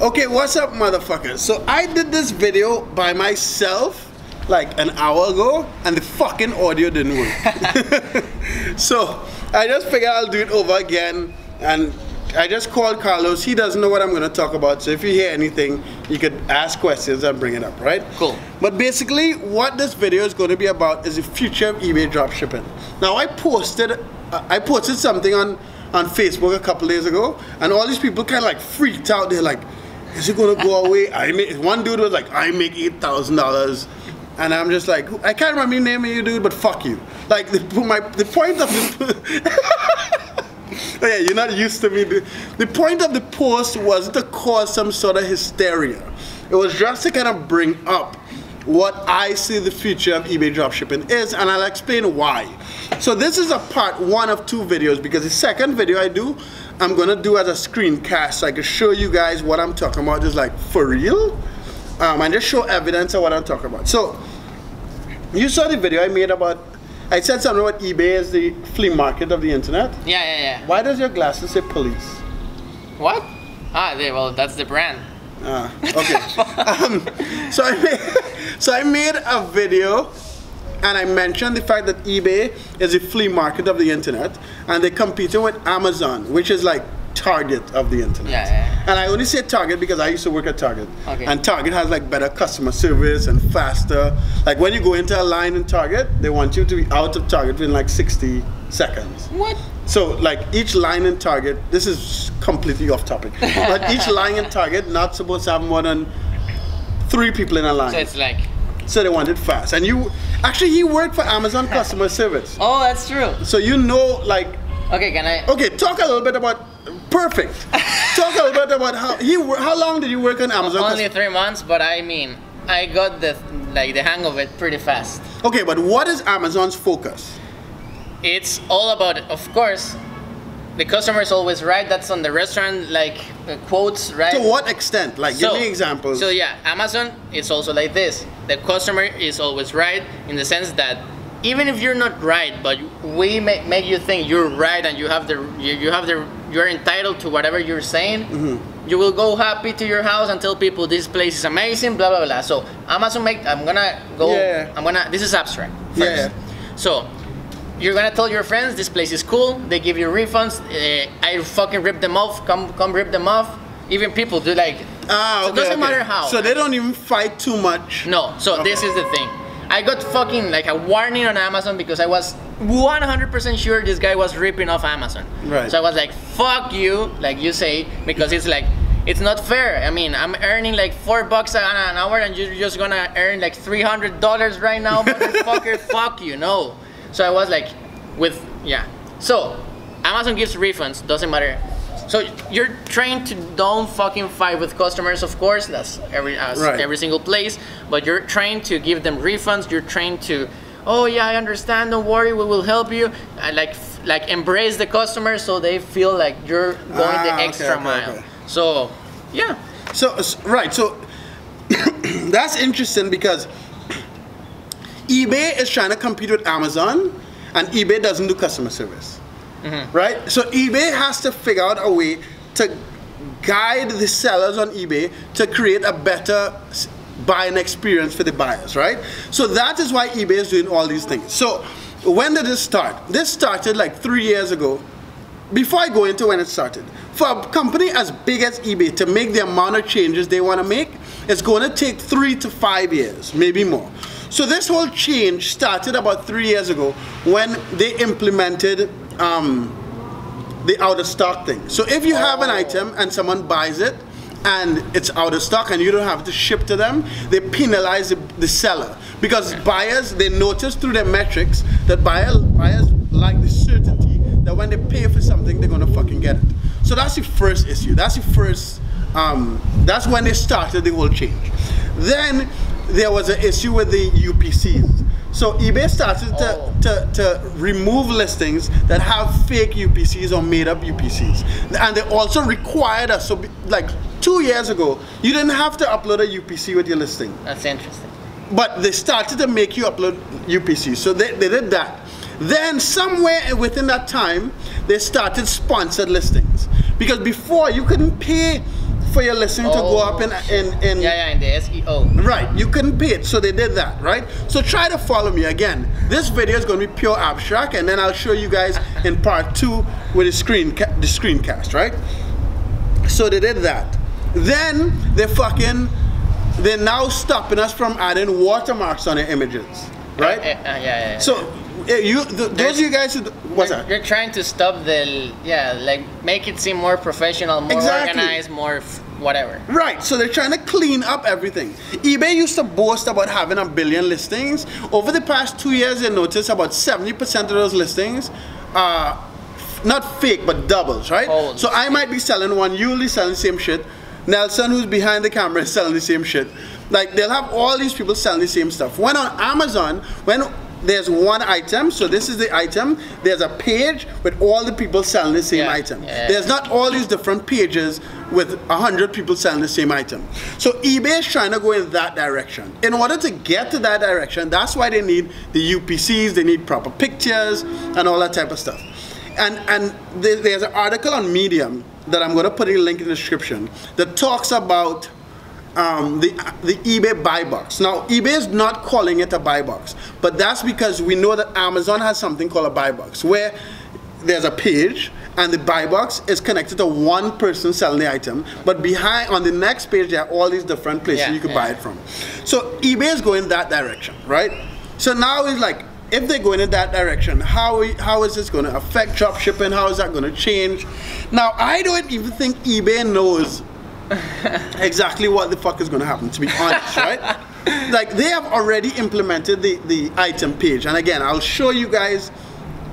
Okay, what's up, motherfuckers? So I did this video by myself like an hour ago, and the fucking audio didn't work. So I just figured I'll do it over again, and I just called Carlos. He doesn't know what I'm going to talk about, so if you hear anything, you could ask questions and bring it up, right? Cool. But basically, what this video is going to be about is the future of eBay dropshipping. Now, I posted something on Facebook a couple days ago, and all these people kind of like freaked out. They're like, is it going to go away? One dude was like, I make $8,000. And I'm just like, I can't remember the name of you, dude, but fuck you. Like, the point of the... Oh, yeah, you're not used to me. The point of the post wasn't to cause some sort of hysteria. It was just to kind of bring up what I see the future of eBay dropshipping is, and I'll explain why. So this is a part one of two videos, because the second video I'm gonna do as a screencast, so I can show you guys what I'm talking about is like for real, and just show evidence of what I'm talking about. So you saw the video I made about, I said something about eBay as the flea market of the internet. Yeah. Why does your glasses say police? What? Well, that's the brand. Okay. So I made a video, and I mentioned the fact that eBay is a flea market of the internet, and they're competing with Amazon, which is like Target of the internet. Yeah. And I only say Target because I used to work at Target. Okay. And Target has like better customer service and faster. Like when you go into a line in Target, they want you to be out of Target in like 60 seconds. What? So like each line in Target, this is completely off topic, but each line in Target not supposed to have more than 3 people in a line. So it's like... So they want it fast. And he worked for Amazon customer service. Oh, that's true. So you know, like... Okay, can I... Okay, talk a little bit about... Perfect. Talk a little bit about how long did you work on Amazon? Only 3 months, but I mean, I got the hang of it pretty fast. Okay, but what is Amazon's focus? It's all about, of course, the customer is always right. That's on the restaurant, like quotes, right? To what extent? Like, give me examples. So yeah, Amazon is also like this. The customer is always right in the sense that even if you're not right, but we make you think you're right and you're entitled to whatever you're saying, you will go happy to your house and tell people this place is amazing, blah blah blah. So Amazon this is abstract first. So you're gonna tell your friends this place is cool, they give you refunds, I fucking rip them off, come rip them off. Even people do like, so it doesn't matter how. So they don't even fight too much. No, so this is the thing. I got fucking like a warning on Amazon because I was 100% sure this guy was ripping off Amazon. Right. So I was like, fuck you, like you say, because it's like, it's not fair. I mean, I'm earning like $4 an hour and you're just gonna earn like $300 right now, motherfucker, fuck you, no. So I was like, So Amazon gives refunds, doesn't matter. So you're trained to don't fucking fight with customers, of course, that's every single place, but you're trained to give them refunds, you're trained to, oh yeah, I understand, don't worry, we will help you. Like embrace the customer so they feel like you're going the extra mile. Okay. So, yeah. So that's interesting because eBay is trying to compete with Amazon, and eBay doesn't do customer service. Right? So eBay has to figure out a way to guide the sellers on eBay to create a better buying experience for the buyers, right? So that is why eBay is doing all these things. So when did this start? This started like 3 years ago. Before I go into when it started, for a company as big as eBay to make the amount of changes they want to make, it's going to take 3 to 5 years, maybe more. So this whole change started about 3 years ago when they implemented the out of stock thing. So if you have an item and someone buys it and it's out of stock and you don't have to ship to them, they penalize the seller, because buyers, they notice through their metrics that buyers like the certainty that when they pay for something they're gonna fucking get it. So that's the first issue. That's the first that's when they started the whole change. Then there was an issue with the UPCs. So eBay started to remove listings that have fake UPCs or made up UPCs. And they also required us, so like 2 years ago, you didn't have to upload a UPC with your listing. That's interesting. But they started to make you upload UPCs, so they did that. Then somewhere within that time, they started sponsored listings. Because before you couldn't pay for your listing to go up in the SEO. Right, you couldn't pay it, so they did that, right? So try to follow me again. This video is going to be pure abstract, and then I'll show you guys in part 2 with the screencast, right? So they did that. Then they're now stopping us from adding watermarks on their images, right? Yeah. So those of you guys who, what's that? You're trying to stop like make it seem more professional, more organized, more whatever. Right, so they're trying to clean up everything. eBay used to boast about having 1 billion listings. Over the past 2 years, they noticed about 70% of those listings are not fake, but doubles, right? Oh, so I might be selling one, you'll be selling the same shit. Nelson, who's behind the camera, is selling the same shit. Like, they'll have all these people selling the same stuff. When on Amazon, when there's one item, so this is the item, there's a page with all the people selling the same item. There's not all these different pages with 100 people selling the same item. So eBay is trying to go in that direction. In order to get to that direction, that's why they need the UPCs, they need proper pictures, and all that type of stuff. And there's an article on Medium that I'm going to put a link in the description that talks about the eBay buy box. Now, eBay is not calling it a buy box, but that's because we know that Amazon has something called a buy box, where there's a page and the buy box is connected to one person selling the item, but behind, on the next page, there are all these different places you can buy it from. So eBay is going that direction, right? So now it's like, if they're going in that direction, how is this going to affect drop shipping? How is that going to change? Now, I don't even think eBay knows exactly what the fuck is going to happen, to be honest, right? Like, they have already implemented the item page, and again, I'll show you guys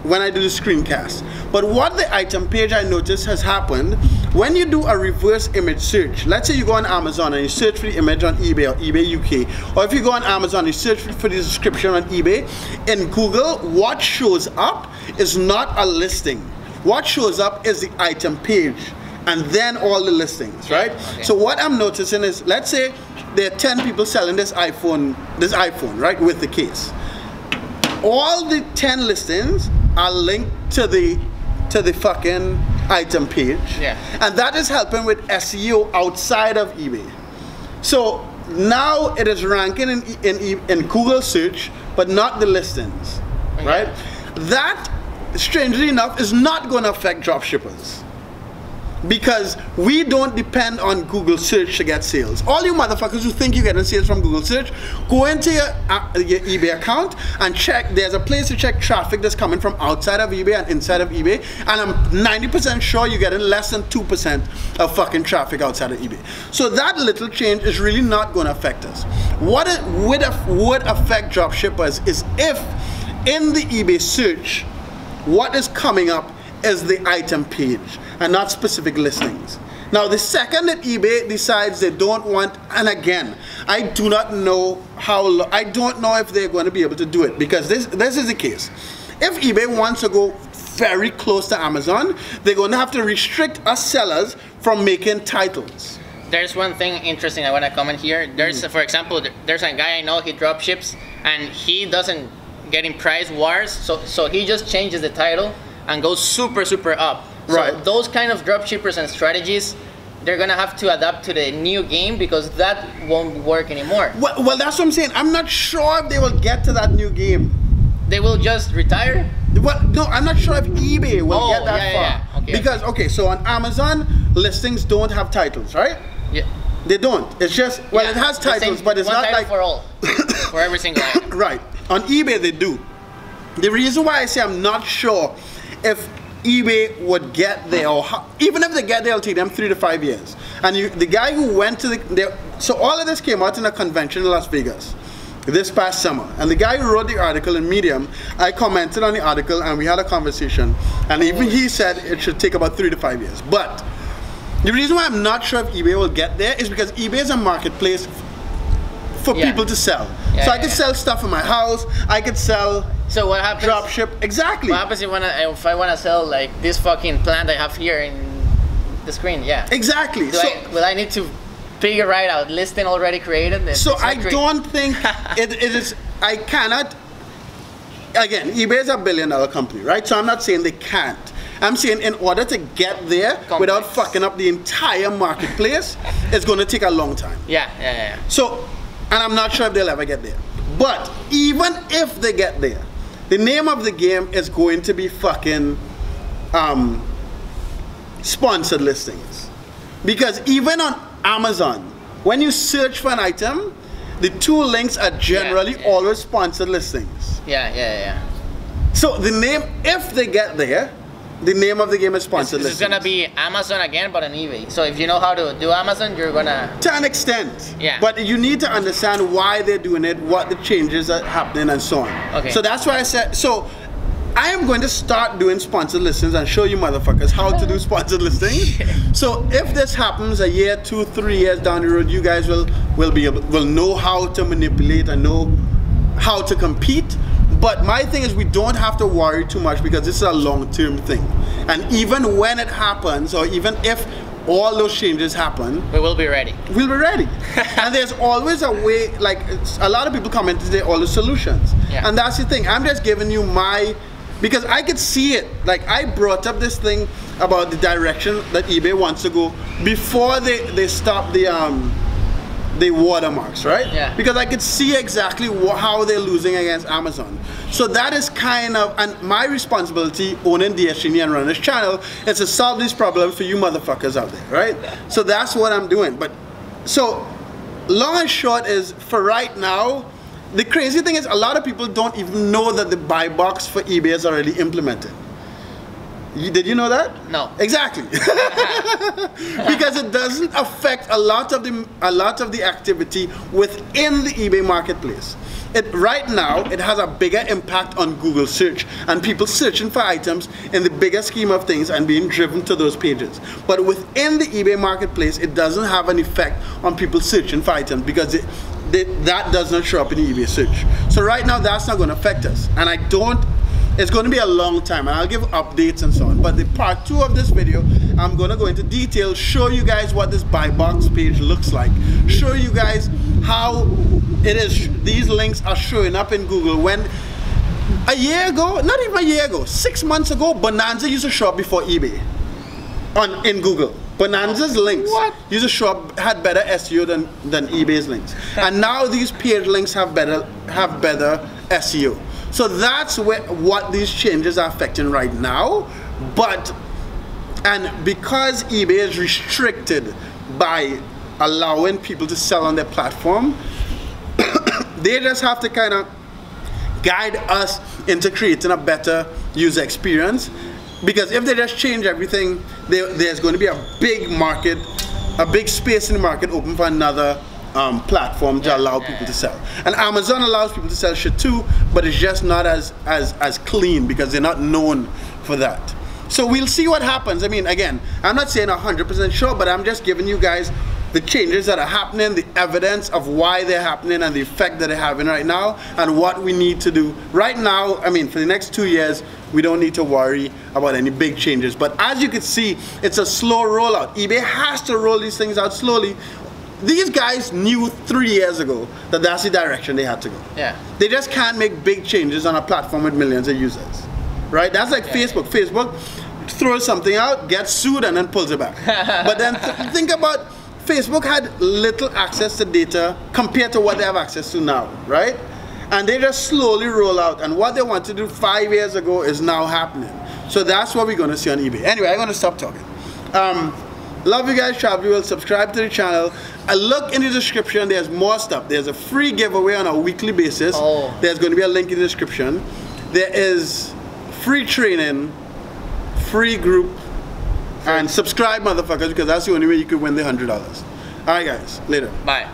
when I do the screencast. But what the item page I noticed has happened, when you do a reverse image search, let's say you go on Amazon and you search for the image on eBay or eBay UK, or if you go on Amazon and you search for the description on eBay, in Google, what shows up is not a listing. What shows up is the item page, and then all the listings, right? Okay. So what I'm noticing is, let's say there are 10 people selling this iPhone, right, with the case. All the 10 listings are linked to the fucking item page, and that is helping with SEO outside of eBay. So now it is ranking in Google search, but not the listings, right? That, strangely enough, is not going to affect drop shippers, because we don't depend on Google search to get sales. All you motherfuckers who think you're getting sales from Google search, go into your eBay account and check. There's a place to check traffic that's coming from outside of eBay and inside of eBay, and I'm 90% sure you're getting less than 2% of fucking traffic outside of eBay. So that little change is really not going to affect us. What it would affect drop shippers is if in the eBay search, what is coming up is the item page and not specific listings. Now, the second that eBay decides they don't want, and again, I do not know I don't know if they're going to be able to do it, because this is the case. If eBay wants to go very close to Amazon, they're going to have to restrict us sellers from making titles. There's one thing interesting I want to comment here. There's, for example, there's a guy I know, he drop ships, and he doesn't get in price wars, so he just changes the title and goes super up. So those kind of dropshippers and strategies, they're gonna have to adapt to the new game, because that won't work anymore. Well, that's what I'm saying. I'm not sure if they will get to that new game. They will just retire? Well, no, I'm not sure if eBay will get that far. Okay. Because, okay, so on Amazon, listings don't have titles, right? Yeah. They don't. It's just, well, it has titles, but it's not like... for all. For every single item. Right. On eBay, they do. The reason why I say I'm not sure if eBay would get there, or even if they get there, it'll take them 3 to 5 years. And the guy who went to so all of this came out in a convention in Las Vegas this past summer. And the guy who wrote the article in Medium, I commented on the article and we had a conversation. And even he said it should take about 3 to 5 years. But the reason why I'm not sure if eBay will get there is because eBay is a marketplace for people to sell. So I could sell stuff in my house. I could sell. So what happens? Drop ship. Exactly. What happens if I wanna sell like this fucking plant I have here in the screen? Yeah. Exactly. Will I need to figure right out listing already created? So I don't think it is. I cannot. Again, eBay is a $1 billion company, right? So I'm not saying they can't. I'm saying in order to get there without fucking up the entire marketplace, it's going to take a long time. Yeah. So, and I'm not sure if they'll ever get there. But even if they get there, the name of the game is going to be fucking sponsored listings. Because even on Amazon, when you search for an item, the 2 links are generally always sponsored listings. Yeah. So the name, if they get there, the name of the game is sponsored listings. This is gonna be Amazon again, but on eBay. So if you know how to do Amazon, you're gonna... To an extent. Yeah. But you need to understand why they're doing it, what the changes are happening, and so on. Okay. So that's why I said, so I am going to start doing sponsored listings and show you motherfuckers how to do sponsored listings. So if this happens a year, 2, 3 years down the road, you guys will know how to manipulate and know how to compete. But my thing is, we don't have to worry too much because this is a long-term thing. And even when it happens, or even if all those changes happen, we will be ready. We'll be ready. And there's always a way, like a lot of people comment today, all the solutions. Yeah. And that's the thing. I'm just giving you my, because I could see it. Like I brought up this thing about the direction that eBay wants to go before they stop the watermarks, right? Yeah. Because I could see exactly how they're losing against Amazon. So that is kind of, and my responsibility owning DSGN and running this channel is to solve these problems for you motherfuckers out there, right? So that's what I'm doing. But so long and short is, for right now, the crazy thing is a lot of people don't even know that the buy box for eBay is already implemented. Did you know that? No. Exactly. Because it doesn't affect a lot of the activity within the eBay marketplace. Right now, it has a bigger impact on Google search and people searching for items in the bigger scheme of things and being driven to those pages. But within the eBay marketplace, it doesn't have an effect on people searching for items because that does not show up in the eBay search. So right now, that's not going to affect us. And it's going to be a long time, and I'll give updates and so on. But the part 2 of this video, I'm going to go into detail, show you guys what this buy box page looks like, show you guys how it is. These links are showing up in Google. When a year ago, not even a year ago, 6 months ago, Bonanza used to show up before eBay in Google. Bonanza's links used to show up, had better SEO than eBay's links, and now these page links have better SEO. So that's what these changes are affecting right now. And because eBay is restricted by allowing people to sell on their platform, they just have to kind of guide us into creating a better user experience. Because if they just change everything, there's going to be a big market, a big space in the market open for another platform to allow people to sell. And Amazon allows people to sell shit too, but it's just not as clean because they're not known for that. So we'll see what happens. I mean, again, I'm not saying 100% sure, but I'm just giving you guys the changes that are happening, the evidence of why they're happening and the effect that they're having right now, and what we need to do. Right now, I mean, for the next 2 years, we don't need to worry about any big changes. But as you can see, it's a slow rollout. eBay has to roll these things out slowly. These guys knew 3 years ago that that's the direction they had to go. Yeah. They just can't make big changes on a platform with millions of users, right? That's like Facebook. Facebook throws something out, gets sued, and then pulls it back. But then think about, Facebook had little access to data compared to what they have access to now, right? And they just slowly roll out, and what they want to do 5 years ago is now happening. So that's what we're going to see on eBay. Anyway, I'm going to stop talking. Love you guys, travel well, subscribe to the channel. Look in the description, there's more stuff. There's a free giveaway on a weekly basis. There's going to be a link in the description. There is free training, free group, and subscribe, motherfuckers, because that's the only way you could win the $100. Alright guys, later. Bye.